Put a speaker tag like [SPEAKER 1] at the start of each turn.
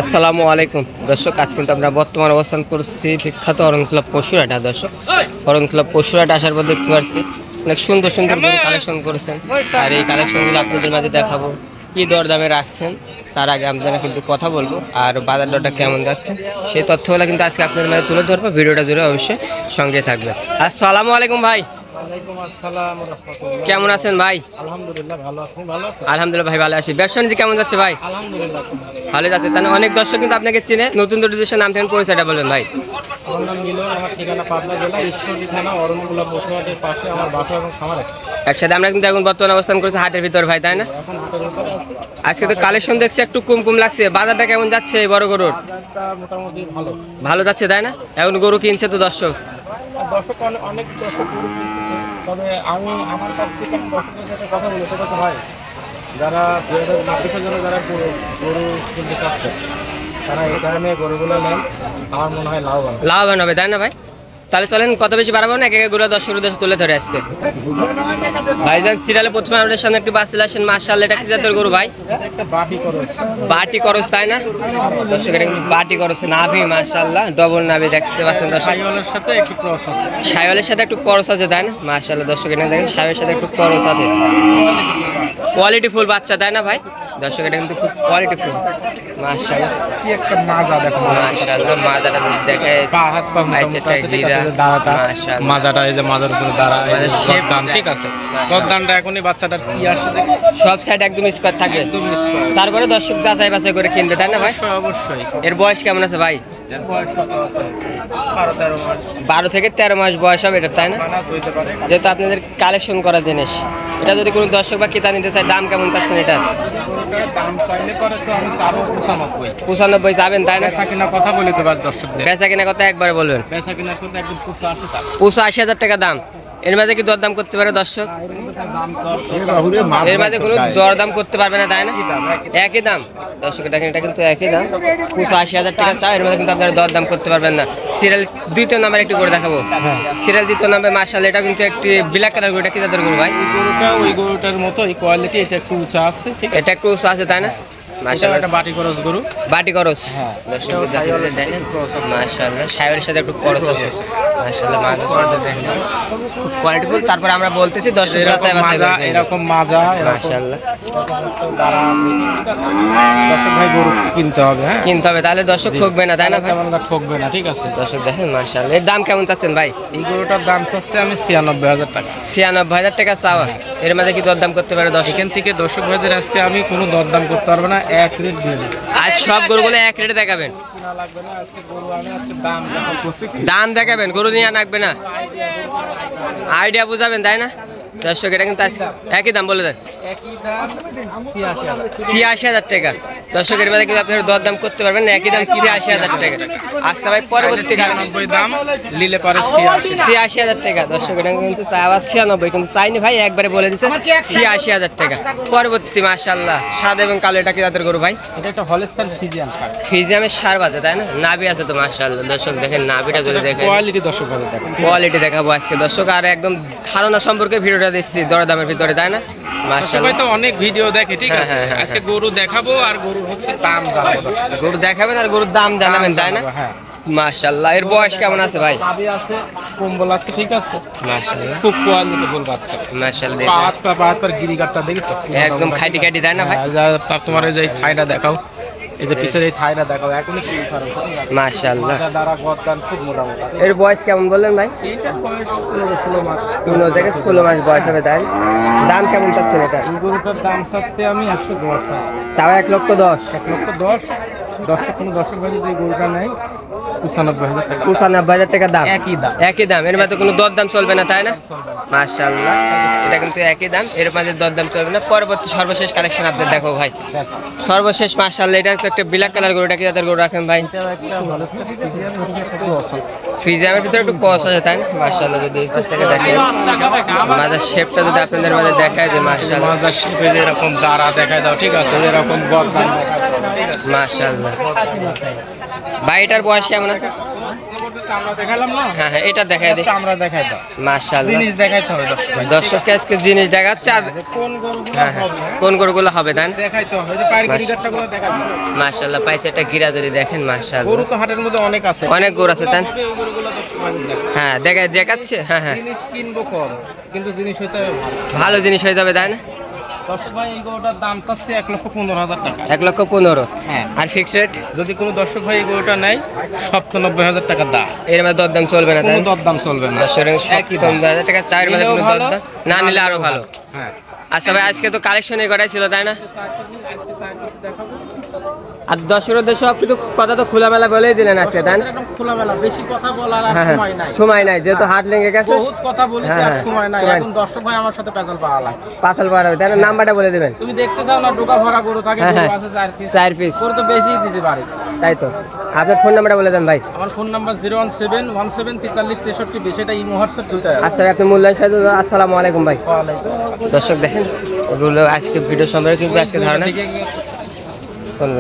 [SPEAKER 1] আসসালামু আলাইকুম দর্শক, আজ কিন্তু আমরা বর্তমান অবস্থান করছি বিখ্যাত অরণ ক্লাব পশুরহাটে। দর্শক, অরণ ক্লাব পশুরহাটে আসার পর দেখতে পাচ্ছি অনেক সুন্দর সুন্দর কালেকশন করেছেন, আর এই কালেকশনগুলো আপনাদের মাঝে দেখাবো। কি দরদামে রাখছেন তার আগে আপনারা কিন্তু কথা বলবো, আর বাজার দরটা কেমন যাচ্ছে সেই তথ্যগুলো কিন্তু আজকে আপনাদের মাঝে তুলে ধরবো। ভিডিওটা জুড়ে অবশ্যই সঙ্গে থাকবে। আসসালামু আলাইকুম ভাই। কেমন আছেন ভাই?
[SPEAKER 2] আলহামদুলিল্লাহ ভালো আছি। ভালো আছেন?
[SPEAKER 1] আলহামদুলিল্লাহ ভাই, ভালো আছি। ব্যবসা বাণিজ্য কেমন যাচ্ছে ভাই?
[SPEAKER 2] আলহামদুলিল্লাহ
[SPEAKER 1] ভালো যাচ্ছে। তাহলে অনেক দর্শক কিন্তু আপনাকে চিনে, নতুন দর্শকের নাম থেকে পরিচয়টা বলবেন ভাই।
[SPEAKER 2] আমার নাম মিলন, আমার ঠিকানা পাবনা জেলা ঈশ্বরদী থানা অরণকুলা পশুহাটের পাশে আমার বাসা এবং খামার আছে।
[SPEAKER 1] একসাথে আমরা কিন্তু এখন বর্তমান অবস্থান করছি হাটের ভিতর ভাই, তাই না?
[SPEAKER 2] এখন হাটের ভিতরে আছি।
[SPEAKER 1] আজকে তো কালেকশন দেখছি একটু কম কম লাগছে। বাজারটা কেমন যাচ্ছে এই বড় গরুর?
[SPEAKER 2] বাজারটা মোটামুটি ভালো
[SPEAKER 1] ভালো যাচ্ছে, তাই না? এখন গরু কিনছে তো দর্শক।
[SPEAKER 2] দর্শক অনেক দর্শক গরু কিনতেছে, তবে আমি আমার কাছ থেকে দর্শকের সাথে কথা বলে সেটা তো ভাই, যারা 2024-এর জন্য যারা গরু কিনতে চাচ্ছে তারা এই কারণে গরুগুলো নেন, আমার মনে হয়
[SPEAKER 1] লাভবান হবে, তাই না ভাই? তাহলে চলেন কত বেশি বাড়াবো না, এক এক গরু দর্শক উদ্দেশ্যে তুলে ধরে আজকে। ভাইজান সিরিয়ালে প্রথমে আমাদের সামনে একটু বাসিল আসেন। মাশাআল্লাহ, এটা কি জাতের গরু ভাই?
[SPEAKER 2] একটা
[SPEAKER 1] বাটি করস, তাই না? দর্শক এটা কিন্তু বাটি করস, নাভি মাশাআল্লাহ ডবল নাভি দেখতে পাচ্ছেন দর্শক।
[SPEAKER 2] সাইওয়ালের সাথে একটু ক্রস আছে।
[SPEAKER 1] সাইওয়ালের সাথে একটু করস আছে, তাই না? মাশাআল্লাহ দর্শক এটা দেখেন, সাইওয়ালের সাথে একটু করস আছে। কোয়ালিটি ফুল বাচ্চা, তাই না ভাই? দর্শক এটা কিন্তু খুব কোয়ালিটি ফুল মাশাআল্লাহ।
[SPEAKER 2] কি একটা মাজা দেখো,
[SPEAKER 1] মাশাআল্লাহ মাজাটা দেখে
[SPEAKER 2] পা হাত পা মোটামুটি আছে, ঠিক আছে। দাঁড়াটা মাজাটা এই যে মাজার উপরে দাঁড়া, এই যে গর্দান, ঠিক আছে। গর্দানটা এখনই বাচ্চাটার কি আসছে দেখো,
[SPEAKER 1] সব সাইড একদম স্কোয়ার থাকবে,
[SPEAKER 2] একদম স্কোয়ার।
[SPEAKER 1] তারপরে দর্শক যাচাই বাছাই করে কিনবে, তাই না ভাই?
[SPEAKER 2] অবশ্যই।
[SPEAKER 1] এর বয়স কেমন আছে ভাই?
[SPEAKER 2] এর বয়স কত আছে? 12-13 মাস।
[SPEAKER 1] 12 থেকে 13 মাস বয়স হবে এটা, তাই না?
[SPEAKER 2] মাস হইতে পারে।
[SPEAKER 1] যেহেতু আপনাদের কালেকশন করা জিনিস, এটা যদি কোনো দর্শক বা ক্রেতা নিতে চায়, দাম কেমন চাচ্ছেন এটা?
[SPEAKER 2] দাম চাইলে পরে তো আমি 95।
[SPEAKER 1] 95 যাবেন, তাই না?
[SPEAKER 2] বেচা কিনা কথা বলি তো বাস দর্শকদের।
[SPEAKER 1] বেচা কিনা কথা একবারে বলবেন।
[SPEAKER 2] বেচা কিনা করতে একদম 85 টাকা।
[SPEAKER 1] 85,000 টাকা দাম। এর মাঝে কি দরদাম করতে পারে দর্শক? এর মাঝে কোনো দরদাম করতে পারবে না, তাই না? একই দাম দর্শক, দেখেন এটা কিন্তু একই দাম। 85,000 টাকা চাও, এর মাঝে কিন্তু আপনারা দরদাম করতে পারবেন না। সিরিয়াল দ্বিতীয় নাম্বার একটু করে দেখাবো। সিরিয়াল দ্বিতীয় নাম্বার মাশাআল্লাহ, এটা কিন্তু একটি ব্ল্যাক কালার গরু। এটা কি জাতের গরু ভাই?
[SPEAKER 2] ওই গরুটার মতো এই কোয়ালিটি, এটা একটু উঁচা আছে, ঠিক আছে।
[SPEAKER 1] এটা একটু উঁচা আছে, তাই না?
[SPEAKER 2] মাশাআল্লাহ, এটা বাটি করস গরু।
[SPEAKER 1] বাটি করস,
[SPEAKER 2] হ্যাঁ।
[SPEAKER 1] দর্শক দেখেন মাশাআল্লাহ, সাইওয়ালের সাথে একটু করস আছে মাশাআল্লাহ। মাজাটা দেখেন খুব কোয়ালিটিফুল। তারপর আমরা বলতেছি দর্শক
[SPEAKER 2] এরকম মাজা
[SPEAKER 1] মাশাআল্লাহ
[SPEAKER 2] দর্শক ভাই গরু কিনতে হবে, হ্যাঁ
[SPEAKER 1] কিনতে হবে, তাহলে দর্শক ঠকবে না, তাই না ভাই?
[SPEAKER 2] আমরা ঠকবে না, ঠিক আছে।
[SPEAKER 1] দর্শক দেখেন মাশাআল্লাহ। এর দাম কেমন চাচ্ছেন ভাই?
[SPEAKER 2] এই গরুটার দাম চাচ্ছে আমি 96,000 টাকা।
[SPEAKER 1] 96,000 টাকা চাওয়া। এর মাঝে কি দরদাম করতে পারে দর্শক?
[SPEAKER 2] এখান থেকে দর্শক ভাইদের আজকে আমি কোনো দরদাম করতে পারবো না, এক রেট দিয়ে দেবো।
[SPEAKER 1] আজ সব গরুগুলো এক রেটে দেখাবেন,
[SPEAKER 2] কিনা লাগবে না আজকে গরু, আমি আজকে দাম দেখাবো।
[SPEAKER 1] দাম দেখাবেন, গরু নিয়ে আনবে না, আইডিয়া বুঝাবেন, তাই না? দর্শক এটা কিন্তু একই দাম বলে দেন,
[SPEAKER 2] একই দাম
[SPEAKER 1] 86,000 টাকা। দর্শকের মাঝে কিন্তু আপনারা দরদাম করতে পারবেন না, একই দাম 86,000 টাকা। আচ্ছা ভাই, পরবর্তী
[SPEAKER 2] 90 দাম নিলে পারে
[SPEAKER 1] 86,000 টাকা। দর্শক এটা কিন্তু চাওয়া 96, কিন্তু চাইনি ভাই, একবারে বলে দিচ্ছে 86,000 টাকা। পরবর্তী মাশাআল্লাহ সাদা এবং কালো, এটা কি জাতের গরু ভাই?
[SPEAKER 2] এটা একটা হলস্টাইন ফিজিয়ান ষাঁড়।
[SPEAKER 1] ফিজিয়ামের ষাঁড় বাজে, তাই না? নাভি আছে তো মাশাআল্লাহ। দর্শক দেখেন নাভিটা যদি দেখেন,
[SPEAKER 2] কোয়ালিটি দর্শক ভালো দেখেন,
[SPEAKER 1] কোয়ালিটি দেখাবো আজকে দর্শক। আর একদম ধারণা সম্পর্কে ভিডিওটা দিচ্ছি দরদামের ভিতরে, তাই না?
[SPEAKER 2] মাশাআল্লাহ তো অনেক ভিডিও দেখে, ঠিক আছে। আজকে গরু দেখাবো আর গরুর হচ্ছে দাম জানাবো,
[SPEAKER 1] গরু দেখাবেন আর গরুর দাম জানাবেন, তাই না?
[SPEAKER 2] হ্যাঁ
[SPEAKER 1] মাশাআল্লাহ। এর বয়স কেমন আছে ভাই?
[SPEAKER 2] নাভি আছে, কম্বল আছে, ঠিক আছে।
[SPEAKER 1] মাশাআল্লাহ
[SPEAKER 2] খুব কোয়ালিটি ফুল বাচ্চা।
[SPEAKER 1] মাশাআল্লাহ,
[SPEAKER 2] পাহাড় গিরিগাটটা দেখেছো
[SPEAKER 1] একদম খাইটি খাইটি, তাই না ভাই?
[SPEAKER 2] তোমার এই যে থাইটা দেখাও, এই যে পিছের এই থাইটা দেখাও, এখনই কি ফারাক
[SPEAKER 1] মাশাআল্লাহ।
[SPEAKER 2] দ্বারা গর্দান খুব মোটামুটি।
[SPEAKER 1] এর বয়স কেমন বললেন ভাই?
[SPEAKER 2] এটা বয়স 15 মাস।
[SPEAKER 1] 15 থেকে 16 মাস বয়স হবে, তাই? দাম কেমন চাচ্ছেন এটা?
[SPEAKER 2] এই গরুটার দাম চাচ্ছি আমি 110।
[SPEAKER 1] চাও 1,10,000।
[SPEAKER 2] 1,10,000। দর্শক কোনো দর্শক ভাই যদি এই গরুটা নেয় 95,000 টাকা।
[SPEAKER 1] 95,000 টাকা দাম,
[SPEAKER 2] একই দাম,
[SPEAKER 1] একই দাম। এর মাঝে কোনো দরদাম চলবে না, তাই না? মাশাআল্লাহ, এটা কিন্তু একই দাম, এর মাঝে দরদাম চলবে না। পরবর্তী সর্বশেষ কালেকশন আপনাদের দেখো ভাই, সর্বশেষ মাশাআল্লাহ। এটা তো একটা ব্ল্যাক কালার গরু, এটা কি জাতের গরু রাখেন ভাই? ফিজিয়ামের ভিতরে একটু কস আছে, তাই না? মাশাআল্লাহ, যদি এই পাশ থেকে দেখেন মাজার শেপটা যদি আপনাদের মাঝে দেখায় যে মাশাআল্লাহ,
[SPEAKER 2] মাজার শেপে এরকম দাঁড়া দেখায় দাও, ঠিক আছে, এরকম গর্দান
[SPEAKER 1] মাশাআল্লাহ। ভাই এটার বয়স কেমন আছে?
[SPEAKER 2] চামড়া দেখালাম না,
[SPEAKER 1] হ্যাঁ হ্যাঁ এটা দেখাই দিই।
[SPEAKER 2] চামড়া দেখাই দাও,
[SPEAKER 1] মাশাআল্লাহ,
[SPEAKER 2] জিনিস দেখাইতে হবে দর্শক ভাই।
[SPEAKER 1] দর্শককে আজকে জিনিস দেখাচ্ছে আর
[SPEAKER 2] কোন গরুগুলো
[SPEAKER 1] হ্যাঁ হ্যাঁ
[SPEAKER 2] হবে
[SPEAKER 1] কোন গরুগুলো হবে তাই না?
[SPEAKER 2] দেখাইতে হবে, যে পায়ের গিরিগাট্টাগুলো দেখাবো।
[SPEAKER 1] মাশাআল্লাহ, পাইছে একটা গিরা ধরে দেখেন, মাশাআল্লাহ
[SPEAKER 2] গরু তো হাটের মধ্যে অনেক আছে,
[SPEAKER 1] অনেক গরু আছে তাই না?
[SPEAKER 2] ওই গরুগুলো দর্শক ভাই দেখাবো।
[SPEAKER 1] হ্যাঁ দেখাচ্ছে, হ্যাঁ হ্যাঁ
[SPEAKER 2] জিনিস কিনবো কম, কিন্তু জিনিস হইতে হবে ভালো।
[SPEAKER 1] ভালো জিনিস হয়ে যাবে তাই না?
[SPEAKER 2] দর্শক ভাই এই গরুটার দাম চাচ্ছে ১,১৫,০০০ টাকা।
[SPEAKER 1] 1,15,000।
[SPEAKER 2] হ্যাঁ,
[SPEAKER 1] আর ফিক্সড রেট
[SPEAKER 2] যদি কোনো দর্শক ভাই এই গরুটা নেয় ৯৭,০০০ টাকা দাম,
[SPEAKER 1] এর মধ্যে দরদাম চলবে না তাই
[SPEAKER 2] কোনো
[SPEAKER 1] না?
[SPEAKER 2] দরদাম চলবে না।
[SPEAKER 1] 10,000 টাকা চার মধ্যে কোনো
[SPEAKER 2] নিলেও ভালো,
[SPEAKER 1] দরদাম না নিলে আরো ভালো।
[SPEAKER 2] হ্যাঁ,
[SPEAKER 1] আচ্ছা ভাই, আজকে তো কালেকশনের কটাই ছিল তাই না?
[SPEAKER 2] আজকে সার্ভিস দেখাবো।
[SPEAKER 1] আর দর্শকের উদ্দেশ্যে সব কিছু কথা তো খোলামেলা বলেই দিলেন আজকে তাই না?
[SPEAKER 2] একদম খোলামেলা, বেশি কথা বলার আর
[SPEAKER 1] হ্যাঁ হ্যাঁ
[SPEAKER 2] সময় নাই।
[SPEAKER 1] সময় নাই, যেহেতু হাট লেগে গেছে।
[SPEAKER 2] বহুত কথা বলেছি,
[SPEAKER 1] হ্যাঁ,
[SPEAKER 2] আর
[SPEAKER 1] হ্যাঁ,
[SPEAKER 2] সময় নাই।
[SPEAKER 1] সময়
[SPEAKER 2] এখন দর্শক ভাই আমার সাথে পেছাল পাওয়া লাগে।
[SPEAKER 1] পাঁচাল পাওয়া যাবে তাই না? নাম্বারটা বলে দেবেন।
[SPEAKER 2] তুমি দেখতে চাও না ঢোকা ভরা গরু থাকে,
[SPEAKER 1] হ্যাঁ,
[SPEAKER 2] গরু
[SPEAKER 1] হ্যাঁ।
[SPEAKER 2] আছে 4 পিস,
[SPEAKER 1] 4 পিস,
[SPEAKER 2] গরু তো বেশি দিছে বাড়ি।
[SPEAKER 1] তাই তো। আপনার ফোন নাম্বারটা বলে দেন ভাই।
[SPEAKER 2] আমার ফোন নাম্বার 01717436320, এটা ইমো হোয়াটসঅ্যাপ দুইটাই আছে।
[SPEAKER 1] আচ্ছা ভাই, আপনি মূল্যায়ন সাথে আসসালামু আলাইকুম ভাই।
[SPEAKER 2] ওয়ালাইকুম আসসালাম।
[SPEAKER 1] দর্শক দেখেন, এগুলো আজকে ভিডিও সম্পর্কে কিন্তু আজকে ধারণা
[SPEAKER 2] দেখে গিয়ে
[SPEAKER 1] কোন